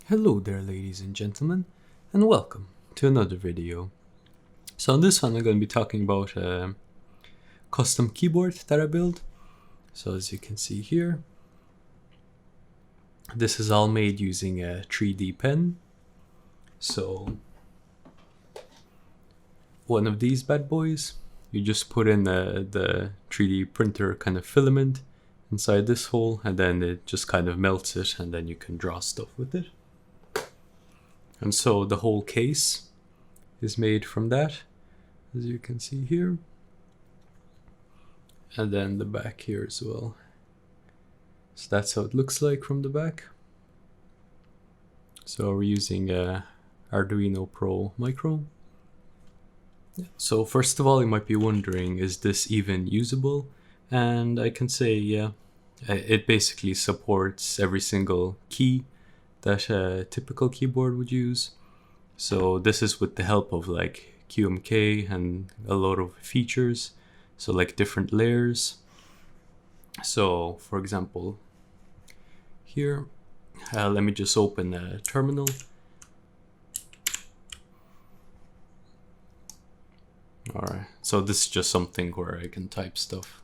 Hello there, ladies and gentlemen, and welcome to another video. So in this one I'm going to be talking about a custom keyboard that I built. So as you can see here, this is all made using a 3D pen. So one of these bad boys, you just put in the 3D printer kind of filament inside this hole, and then it just kind of melts it, and then you can draw stuff with it. And so the whole case is made from that, as you can see here. And then the back here as well. So that's how it looks like from the back. So we're using a Arduino Pro Micro. So first of all, you might be wondering, is this even usable? And I can say, yeah, it basically supports every single key that a typical keyboard would use. So this is with the help of like QMK and a lot of features. So like different layers. So for example, here, let me just open a terminal. Alright, so this is just something where I can type stuff.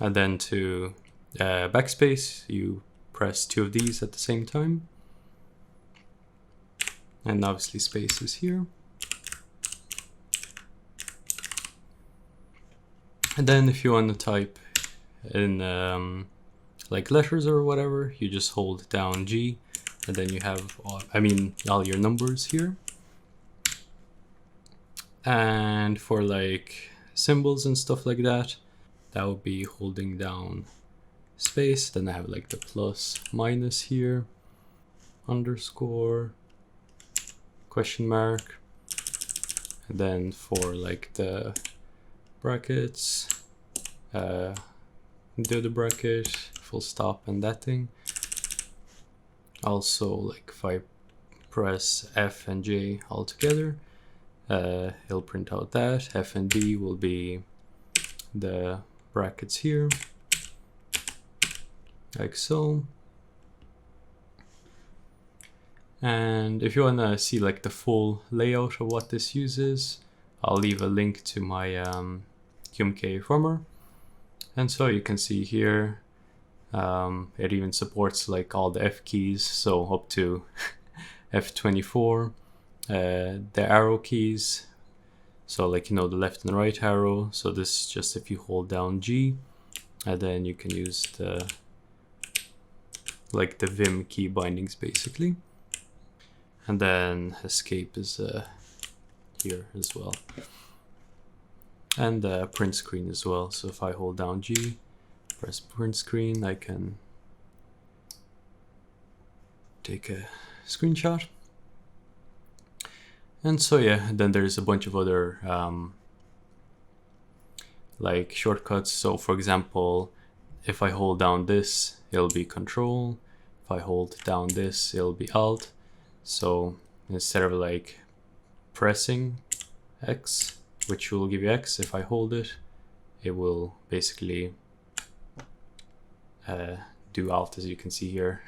And then to backspace, you press two of these at the same time. And obviously space is here. And then if you want to type in like letters or whatever, you just hold down G, and then you have all your numbers here. And for like symbols and stuff like that, that would be holding down space. Then I have like the plus, minus here, underscore, question mark. And then for like the brackets, do the bracket, full stop, and that thing. Also, like if I press F and J all together, it'll print out that. F and D will be the brackets here, like so. And if you want to see like the full layout of what this uses, I'll leave a link to my QMK firmware. And so you can see here, it even supports like all the F keys, so up to F24, the arrow keys, so like, you know, the left and the right arrow. So this is just if you hold down G, and then you can use the like the Vim key bindings basically. And then escape is here as well. And the print screen as well. So if I hold down G, press print screen, I can take a screenshot. And so yeah, then there's a bunch of other like shortcuts. So for example, if I hold down this, it'll be Control. If I hold down this, it'll be Alt. So instead of like pressing X, which will give you X, if I hold it, it will basically do Alt, as you can see here.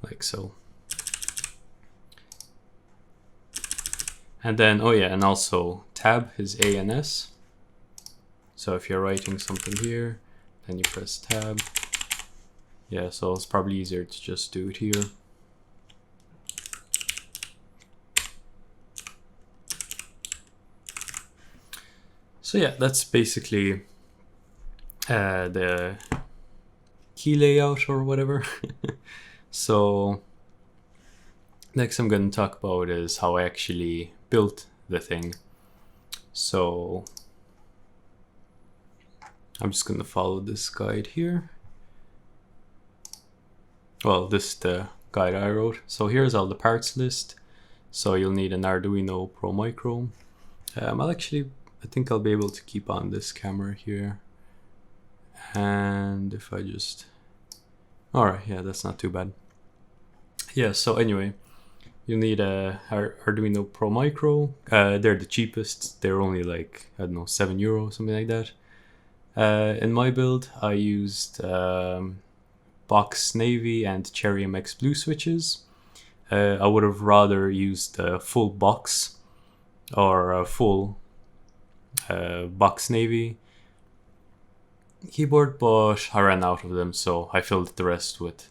Like so. And then, oh yeah, and also tab is A and S. So if you're writing something here, then you press tab. Yeah, so it's probably easier to just do it here. So yeah, that's basically the key layout or whatever. So next I'm going to talk about is how I actually built the thing. So I'm just going to follow this guide here. Well, this is the guide I wrote. So here's all the parts list. So you'll need an Arduino Pro Micro. I think I'll be able to keep on this camera here. And if I just Alright, yeah, that's not too bad. Yeah, so anyway, you need a Arduino Pro Micro. They're the cheapest. They're only like, I don't know, €7, something like that. In my build, I used Box Navy and Cherry MX Blue switches. I would have rather used a full box or a full Box Navy keyboard, but I ran out of them, so I filled the rest with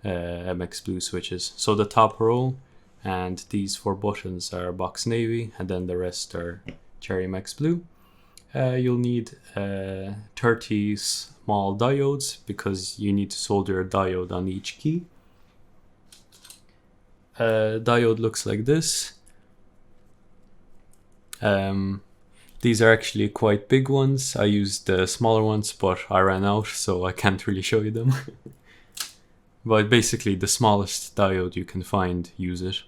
MX Blue switches. So the top row and these 4 buttons are Box Navy, and then the rest are Cherry MX Blue. You'll need 30 small diodes because you need to solder a diode on each key. Diode looks like this. These are actually quite big ones. I used the smaller ones, but I ran out, so I can't really show you them. But basically, the smallest diode you can find, use it.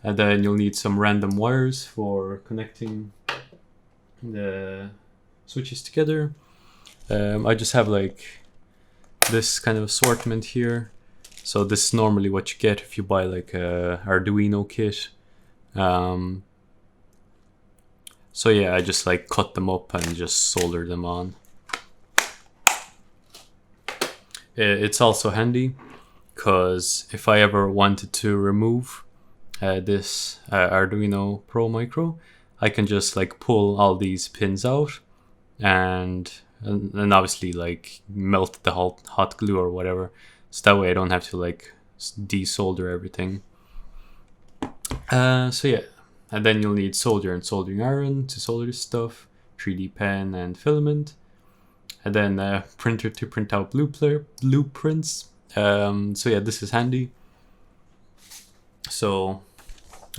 And then you'll need some random wires for connecting the switches together. I just have like this kind of assortment here. So this is normally what you get if you buy like a Arduino kit. So yeah, I just like cut them up and just solder them on. It's also handy because if I ever wanted to remove this Arduino Pro Micro, I can just like pull all these pins out and obviously like melt the hot glue or whatever. So that way I don't have to like desolder everything. So yeah, and then you'll need solder and soldering iron to solder this stuff, 3D pen and filament, and then a printer to print out blueprints. So yeah, this is handy. So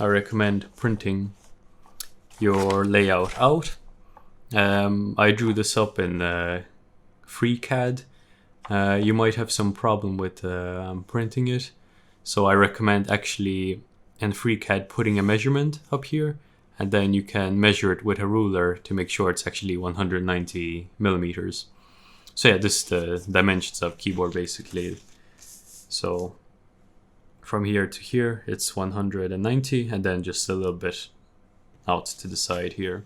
I recommend printing your layout out. I drew this up in FreeCAD. You might have some problem with printing it, so I recommend actually in FreeCAD putting a measurement up here, and then you can measure it with a ruler to make sure it's actually 190 millimeters. So yeah, this is the dimensions of keyboard basically. So from here to here it's 190, and then just a little bit out to the side here.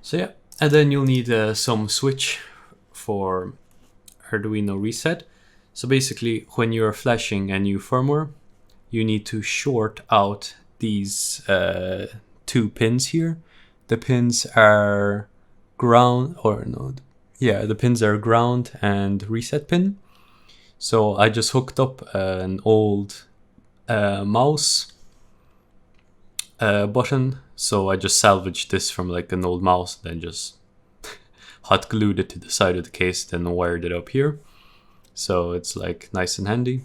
So yeah, and then you'll need some switch for Arduino reset. So basically, when you're flashing a new firmware, you need to short out these 2 pins here. The pins are ground, or no, yeah, the pins are ground and reset pin. So I just hooked up an old mouse button. So I just salvaged this from like an old mouse, then just hot glued it to the side of the case, then wired it up here. So it's like nice and handy.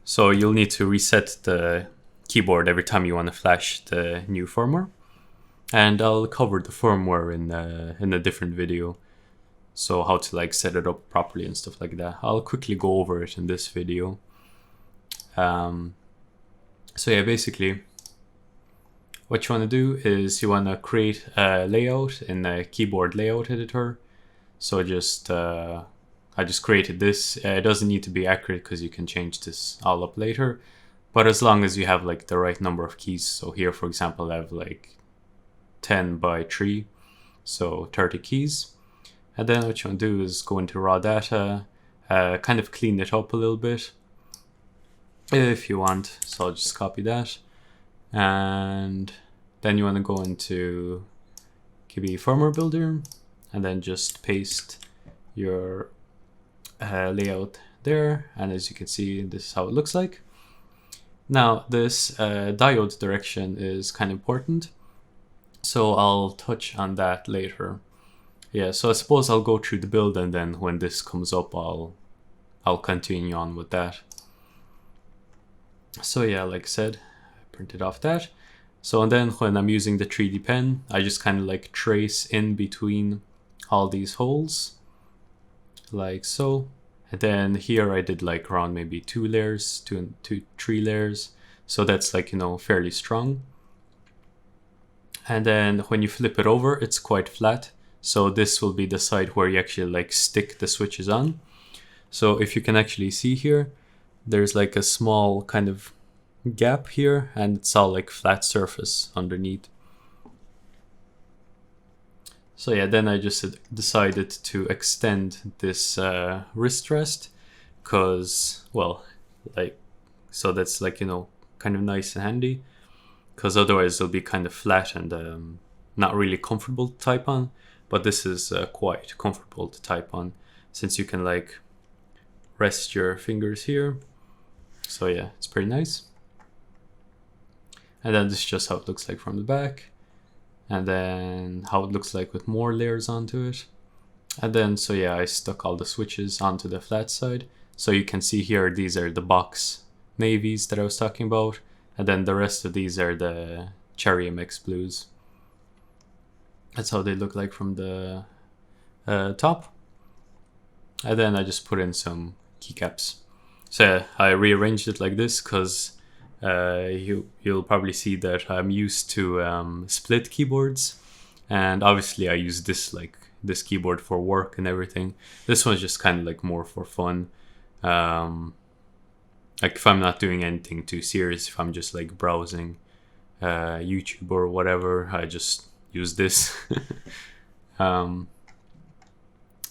So you'll need to reset the keyboard every time you want to flash the new firmware. And I'll cover the firmware in a different video. So how to like set it up properly and stuff like that. I'll quickly go over it in this video. So yeah, basically what you want to do is you want to create a layout in the keyboard layout editor. So just I just created this. It doesn't need to be accurate because you can change this all up later, but as long as you have like the right number of keys. So here, for example, I have like 10 by 3, so 30 keys. And then what you want to do is go into raw data, kind of clean it up a little bit if you want. So I'll just copy that. And then you want to go into KB firmware builder and then just paste your layout there. And as you can see, this is how it looks like. Now this diode direction is kind of important, so I'll touch on that later. Yeah, so I suppose I'll go through the build, and then when this comes up, I'll continue on with that. So yeah, like I said, I printed off that. So and then when I'm using the 3D pen, I just kind of like trace in between all these holes, like so. And then here I did like around maybe 2 layers, 3 layers. So that's like, you know, fairly strong. And then when you flip it over, it's quite flat. So this will be the side where you actually like stick the switches on. So if you can actually see here, there's like a small kind of gap here, and it's all like flat surface underneath. So yeah, then I just decided to extend this wrist rest, because, well, like, so that's like, you know, kind of nice and handy, because otherwise it'll be kind of flat and not really comfortable to type on. But this is quite comfortable to type on, since you can like rest your fingers here. So yeah, it's pretty nice. And then this is just how it looks like from the back, and then how it looks like with more layers onto it. And then, so yeah, I stuck all the switches onto the flat side. So you can see here, these are the box navies that I was talking about, and then the rest of these are the Cherry MX blues. That's how they look like from the top. And then I just put in some keycaps. So I rearranged it like this because you'll probably see that I'm used to split keyboards, and obviously I use this keyboard for work and everything. This one's just kind of like more for fun. Like if I'm not doing anything too serious, if I'm just like browsing YouTube or whatever, I just use this.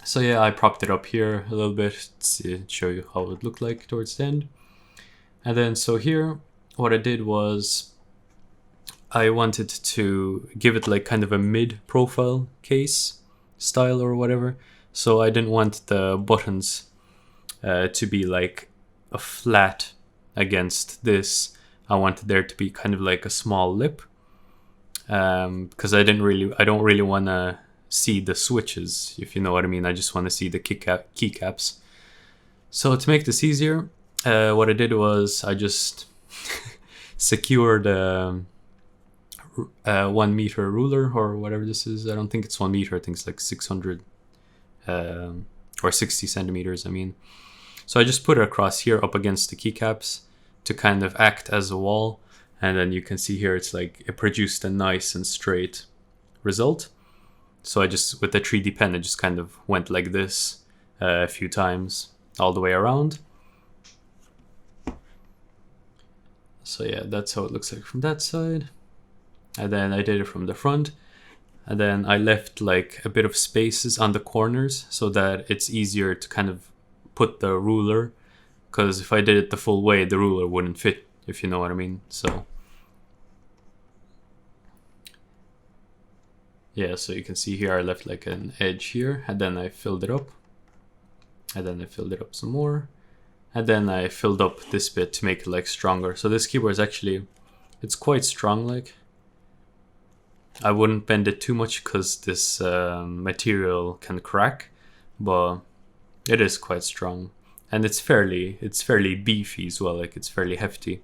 So yeah, I propped it up here a little bit to show you how it looked like towards the end. And then so here, what I did was I wanted to give it like kind of a mid-profile case style or whatever. So I didn't want the buttons to be like a flat against this. I wanted there to be kind of like a small lip, because I don't really want to see the switches, if you know what I mean. I just want to see the keycaps. So to make this easier, what I did was I just secured a 1 meter ruler or whatever this is. I don't think it's 1 meter. I think it's like 600 or 60 centimeters. I mean, so I just put it across here up against the keycaps to kind of act as a wall. And then you can see here, it's like it produced a nice and straight result. So I just, with the 3D pen, I just kind of went like this a few times all the way around. So yeah, that's how it looks like from that side. And then I did it from the front. And then I left like a bit of spaces on the corners so that it's easier to kind of put the ruler. Because if I did it the full way, the ruler wouldn't fit, if you know what I mean. So yeah, so you can see here I left like an edge here, and then I filled it up. And then I filled it up some more. And then I filled up this bit to make it like stronger. So this keyboard is actually, it's quite strong. Like, I wouldn't bend it too much because this material can crack, but it is quite strong. And it's fairly beefy as well, like it's fairly hefty.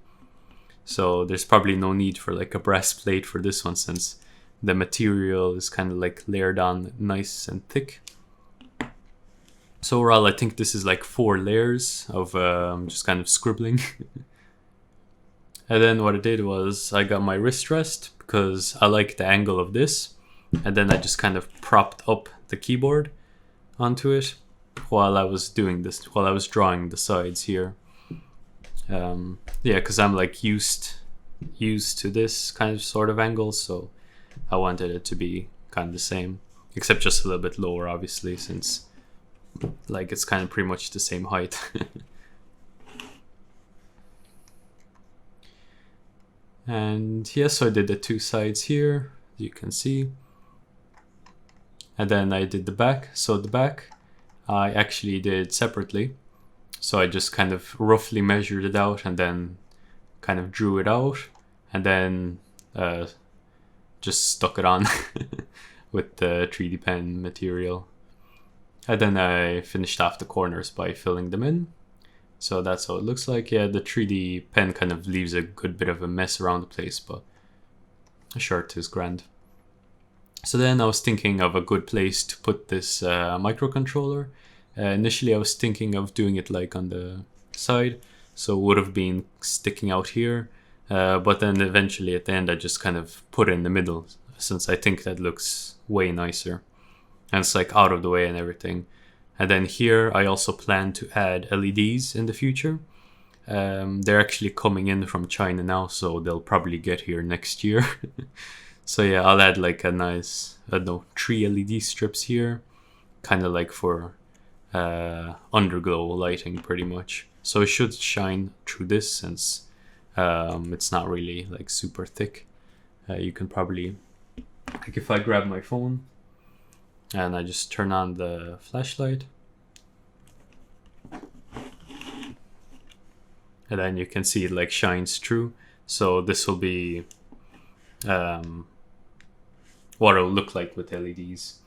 So there's probably no need for like a brass plate for this one, since the material is kind of like layered on nice and thick. So overall, I think this is like 4 layers of just kind of scribbling. And then what I did was I got my wrist rest because I like the angle of this. And then I just kind of propped up the keyboard onto it while I was doing this, while I was drawing the sides here. Yeah, because I'm like used to this kind of sort of angle, so I wanted it to be kind of the same, except just a little bit lower, obviously, since like it's kind of pretty much the same height. And yeah, so I did the 2 sides here, you can see. And then I did the back. So the back I actually did separately. So I just kind of roughly measured it out and then kind of drew it out, and then just stuck it on with the 3D pen material. And then I finished off the corners by filling them in. So that's how it looks like. Yeah, the 3D pen kind of leaves a good bit of a mess around the place, but a shirt is grand. So then I was thinking of a good place to put this microcontroller. Initially I was thinking of doing it like on the side, so it would have been sticking out here. But then eventually at the end I just kind of put it in the middle, since I think that looks way nicer. And it's like out of the way and everything. And then here I also plan to add LEDs in the future. They're actually coming in from China now, so they'll probably get here next year. So yeah, I'll add like a nice, I don't know, 3 LED strips here, kind of like for underglow lighting pretty much. So it should shine through this since it's not really like super thick. You can probably, like if I grab my phone and I just turn on the flashlight, and then you can see it like shines through. So this will be what it'll look like with LEDs.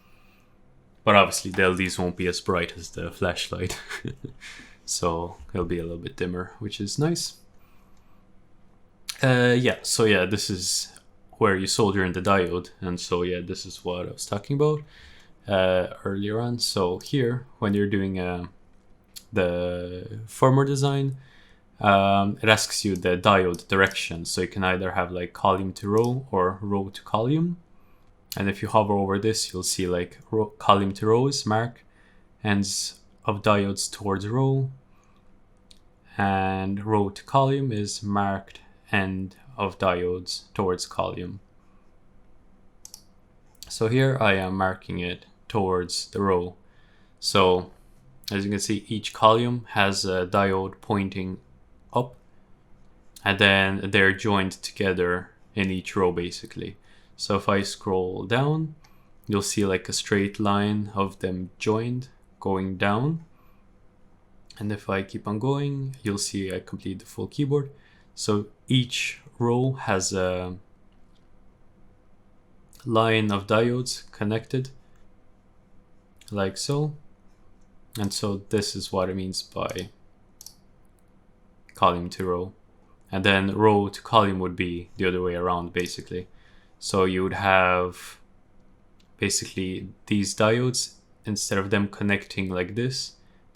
But obviously the LEDs won't be as bright as the flashlight. So it'll be a little bit dimmer, which is nice. Yeah, so yeah, this is where you solder in the diode. And so yeah, this is what I was talking about earlier on. So here, when you're doing the firmware design, it asks you the diode direction. So you can either have like column to row or row to column. And if you hover over this, you'll see like column to row is marked, ends of diodes towards row, and row to column is marked end of diodes towards column. So here I am marking it towards the row. So as you can see, each column has a diode pointing up, and then they're joined together in each row basically. So if I scroll down, you'll see like a straight line of them joined going down. And if I keep on going, you'll see I complete the full keyboard. So each row has a line of diodes connected like so. And so this is what it means by column to row. And then row to column would be the other way around basically. So you would have basically these diodes, instead of them connecting like this,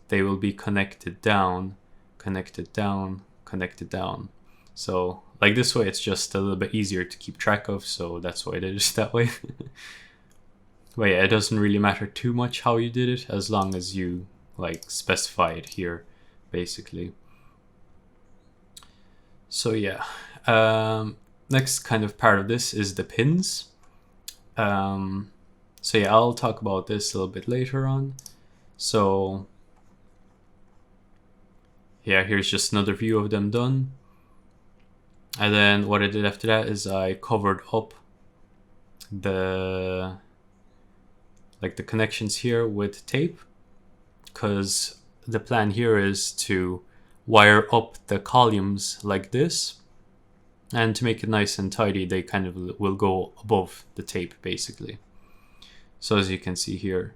they will be connected down, connected down, connected down. So like this way, it's just a little bit easier to keep track of. So that's why I did it that way. But yeah, it doesn't really matter too much how you did it, as long as you like specify it here, basically. So yeah, next kind of part of this is the pins. So yeah, I'll talk about this a little bit later on. So yeah, here's just another view of them done. And then what I did after that is I covered up the connections here with tape, because the plan here is to wire up the columns like this, and to make it nice and tidy, they kind of will go above the tape basically. So as you can see here,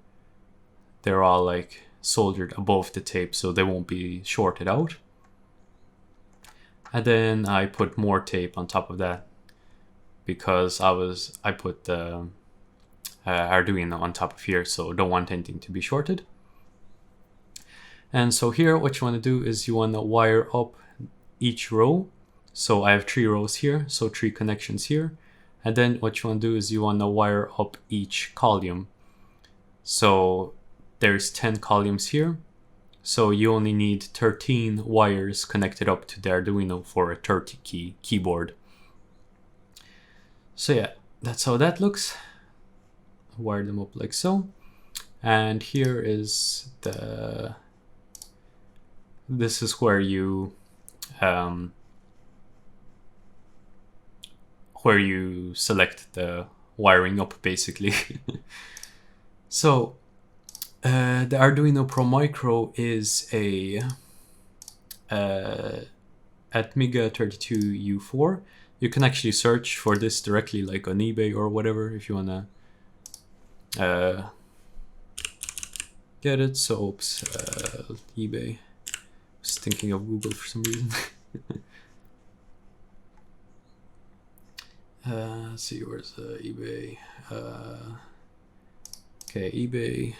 they're all like soldered above the tape, so they won't be shorted out. And then I put more tape on top of that, because I put the Arduino on top of here, so don't want anything to be shorted. And so here, what you want to do is you want to wire up each row. So I have 3 rows here, so 3 connections here. And then what you want to do is you want to wire up each column. So there's 10 columns here. So you only need 13 wires connected up to the Arduino for a 30 key keyboard. So yeah, that's how that looks. Wire them up like so. And here is this is where you select the wiring up basically. So the Arduino Pro Micro is a Atmega 32U4. You can actually search for this directly, like on eBay or whatever, if you wanna get it. So oops, eBay. I was thinking of Google for some reason. Let's see, where's eBay? Okay, eBay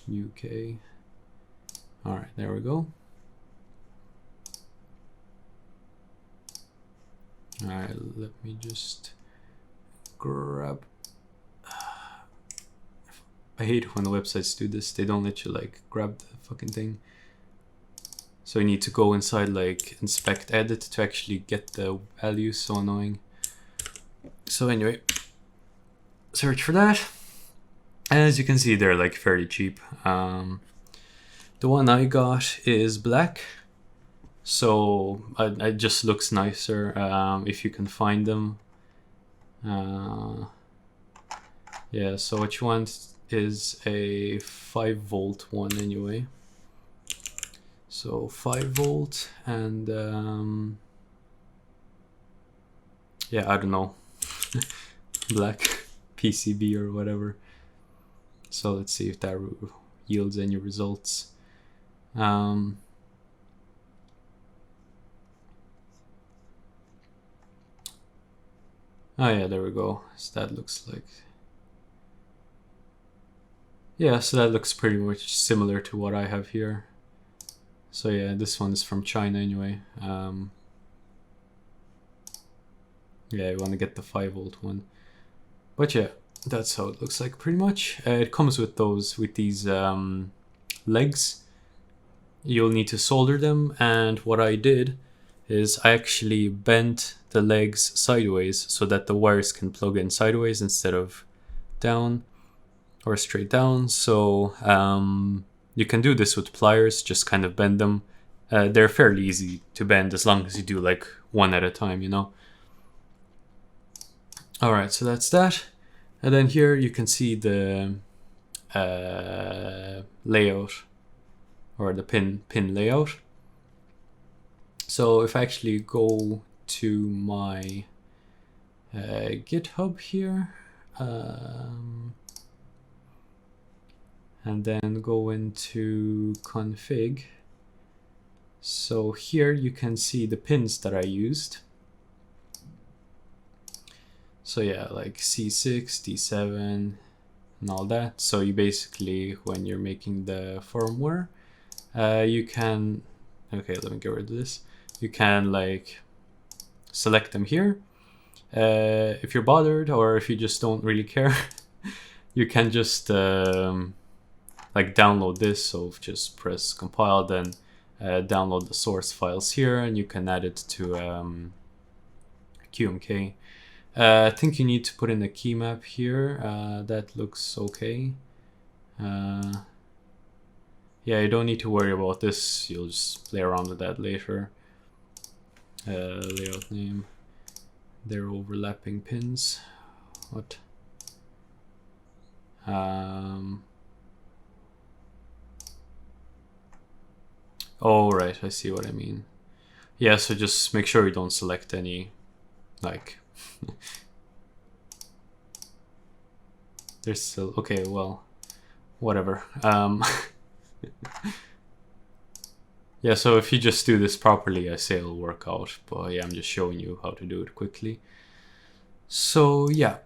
UK. All right, there we go. All right, let me just grab. I hate when the websites do this. They don't let you like grab the fucking thing. So you need to go inside like inspect edit to actually get the value. So annoying. So anyway, search for that. As you can see, they're like fairly cheap. The one I got is black. So it just looks nicer if you can find them. Yeah, so what you want is a 5-volt one anyway. So 5-volt and yeah, I don't know, black PCB or whatever. So let's see if that yields any results. Oh yeah, there we go. So that looks like, yeah, so that looks pretty much similar to what I have here. So yeah, this one is from China anyway. Yeah, you want to get the 5-volt one. But yeah, that's how it looks like pretty much. It comes with these legs. You'll need to solder them, and what I did is I actually bent the legs sideways so that the wires can plug in sideways instead of down or straight down. So you can do this with pliers, just kind of bend them. They're fairly easy to bend as long as you do like one at a time, you know. Alright, so that's that. And then here you can see the layout, or the pin layout. So if I actually go to my GitHub here, and then go into config. So here you can see the pins that I used. So yeah, like C6, D7, and all that. So you basically, when you're making the firmware, you can, okay, let me get rid of this. You can like select them here. If you're bothered, or if you just don't really care, you can just like download this. So just press compile, then download the source files here, and you can add it to QMK. I think you need to put in a key map here. That looks okay. Yeah, you don't need to worry about this. You'll just play around with that later. Layout name. They're overlapping pins. What? Oh, right. I see what I mean. Yeah, so just make sure you don't select any, like... There's still, okay, well, whatever. Yeah, so if you just do this properly, I say it'll work out. But yeah, I'm just showing you how to do it quickly. So yeah,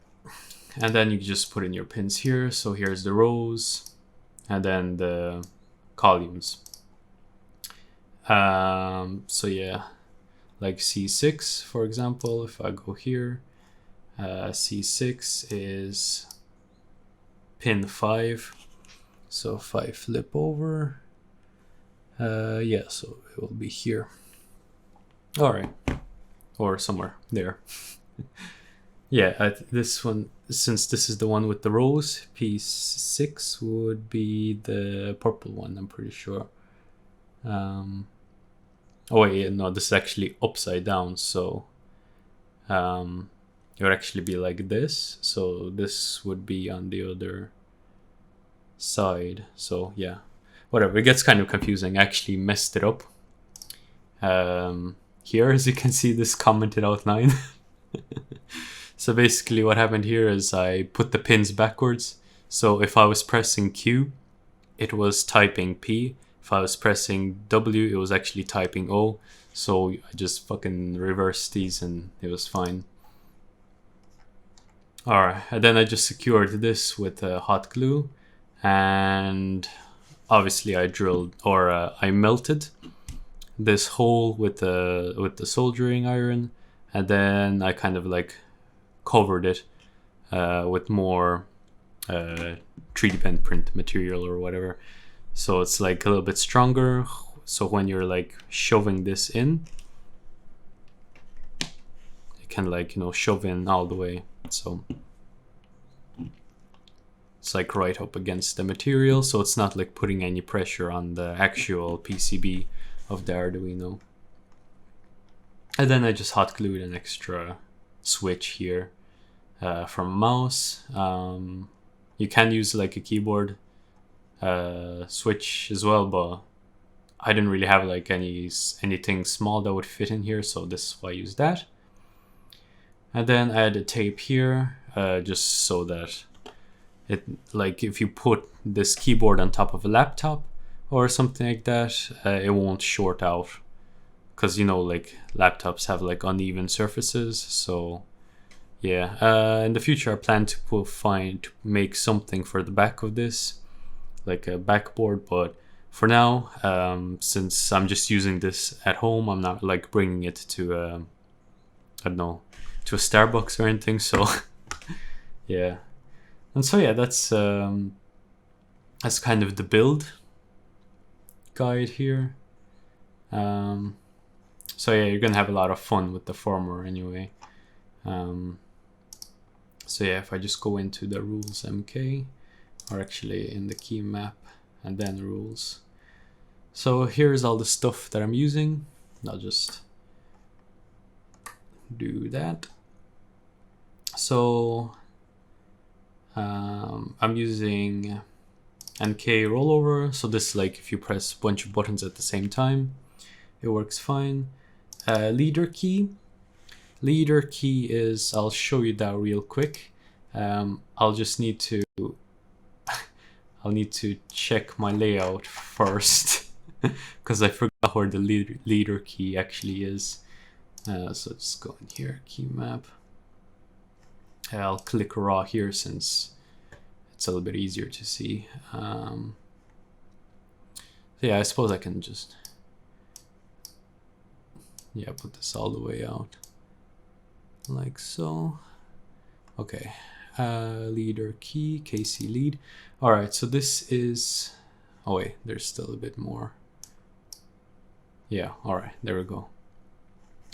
and then you just put in your pins here. So here's the rows, and then the columns. So yeah, like C6, for example, if I go here, C6 is pin 5. So if I flip over, yeah, so it will be here. All right, or somewhere there. Yeah, this one, since this is the one with the rows, P6 would be the purple one, I'm pretty sure. Oh wait, no, this is actually upside down, so it would actually be like this. So this would be on the other side. So yeah, whatever, it gets kind of confusing. I actually messed it up. Here, as you can see, this commented outline. So basically what happened here is I put the pins backwards. So if I was pressing Q, it was typing P. If I was pressing W, it was actually typing O. So I just fucking reversed these and it was fine. Alright, and then I just secured this with hot glue. And obviously I drilled, or I melted this hole with the soldering iron. And then I kind of like covered it with more 3D pen print material or whatever. So it's like a little bit stronger. So when you're like shoving this in, it can like, you know, shove in all the way. So it's like right up against the material, so it's not like putting any pressure on the actual PCB of the Arduino. And then I just hot glued an extra switch here from a mouse. You can use like a keyboard switch as well, but I didn't really have like anything small that would fit in here, so this is why I used that. And then I added tape here, just so that it, like, if you put this keyboard on top of a laptop or something like that, it won't short out, because, you know, like laptops have like uneven surfaces. So yeah, in the future I plan to make something for the back of this, like a backboard, but for now, since I'm just using this at home, I'm not like bringing it to I don't know, to a Starbucks or anything. So yeah. And so yeah, that's kind of the build guide here. So yeah, you're gonna have a lot of fun with the firmware anyway. So yeah, if I just go into the rules MK, or actually in the key map and then rules. So here's all the stuff that I'm using. I'll just do that. So I'm using MK rollover. So this is like if you press a bunch of buttons at the same time, it works fine. Leader key. Leader key is, I'll show you that real quick. I'll just need to I'll need to check my layout first because I forgot where the leader key actually is. So just go in here, key map. I'll click raw here since it's a little bit easier to see. So yeah, I suppose I can just put this all the way out like so. Okay, leader key, KC lead. All right, so this is, oh wait, there's still a bit more. Yeah, all right, there we go.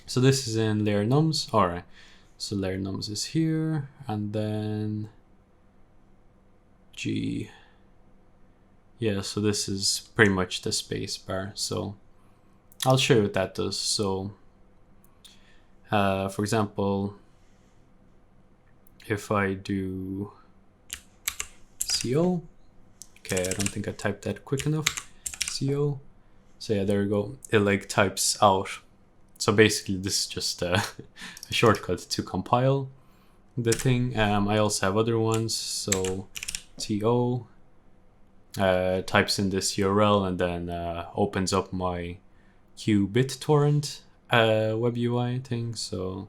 So this is in layer nums. All right, so layer nums is here, and then G. Yeah, so this is pretty much the space bar. So I'll show you what that does. So for example, if I do CO, okay, I don't think I typed that quick enough, CO. So yeah, there we go. It like types out. So basically this is just a shortcut to compile the thing. I also have other ones. So TO types in this URL and then opens up my QBitTorrent web UI thing. So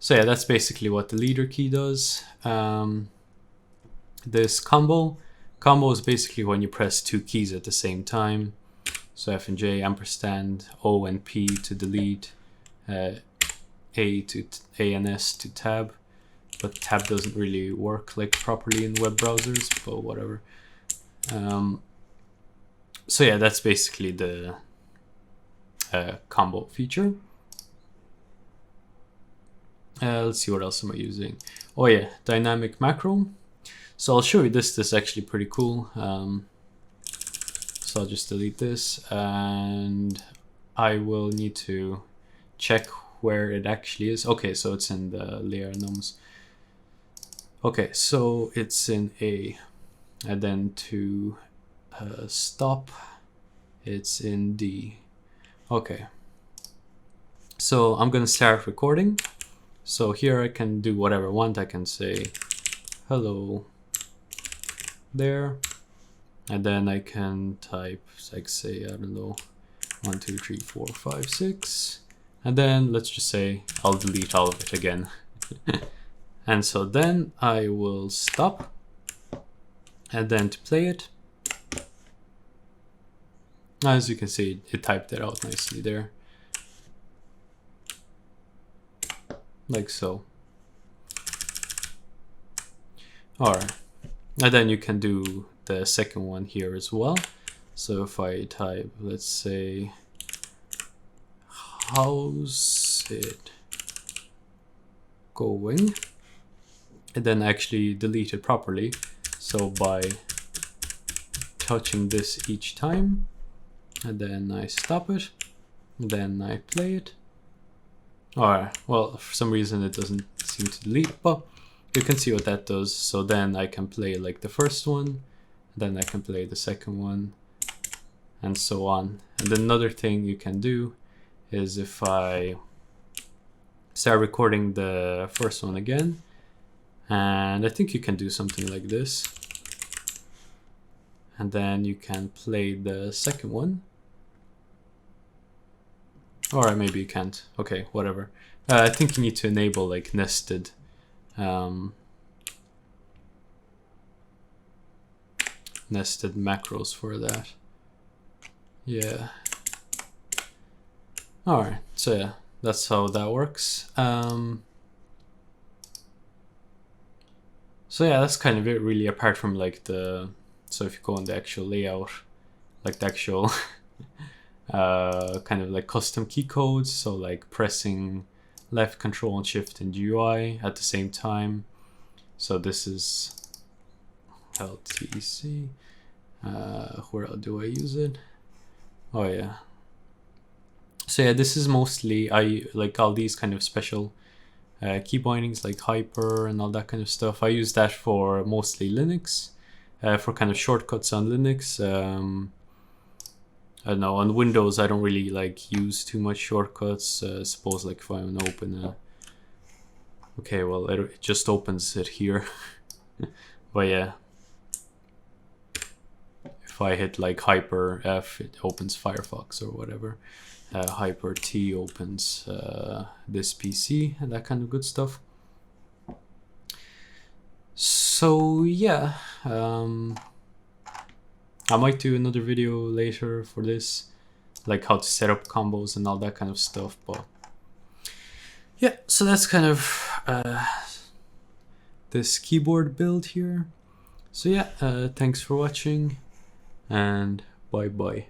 yeah, that's basically what the leader key does. This combo is basically when you press two keys at the same time. So F and J, ampersand, O and P to delete, A and S to tab. But tab doesn't really work like properly in web browsers, but whatever. So yeah, that's basically the combo feature. Let's see, what else am I using? Oh yeah, dynamic macro. So I'll show you this. This is actually pretty cool. So I'll just delete this, and I will need to check where it actually is. Okay, so it's in the layer nums. Okay, so it's in A, and then to stop, it's in D. Okay, so I'm gonna start recording. So here I can do whatever I want. I can say hello there, and then I can type, like, say, I don't know, 1 2 3 4 5 6, and then let's just say I'll delete all of it again. And so then I will stop, and then to play it, as you can see, it typed it out nicely there, like so. Alright, and then you can do the second one here as well. So if I type, let's say, how's it going, and then actually delete it properly. So by touching this each time, and then I stop it, and then I play it. Alright, well, for some reason it doesn't seem to delete, but you can see what that does. So then I can play like the first one, then I can play the second one, and so on. And another thing you can do is if I start recording the first one again, and I think you can do something like this, and then you can play the second one. Or maybe you can't. Okay, whatever. I think you need to enable like nested nested macros for that. Yeah. Alright, so yeah, that's how that works. So yeah, that's kind of it really, apart from like the, so if you go on the actual layout, like the actual kind of like custom key codes, so like pressing left control and shift in GUI at the same time. So this is LTC. Where do I use it? Oh yeah. So yeah, this is mostly, I like all these kind of special key bindings like hyper and all that kind of stuff. I use that for mostly Linux, for kind of shortcuts on Linux. I don't know, on Windows I don't really like use too much shortcuts. Suppose like if I want to open a, okay, well it just opens it here. But yeah, if I hit like hyper F, it opens Firefox or whatever. Hyper T opens this PC and that kind of good stuff. So yeah, I might do another video later for this, like how to set up combos and all that kind of stuff. But yeah, so that's kind of this keyboard build here. So yeah, thanks for watching, and bye bye.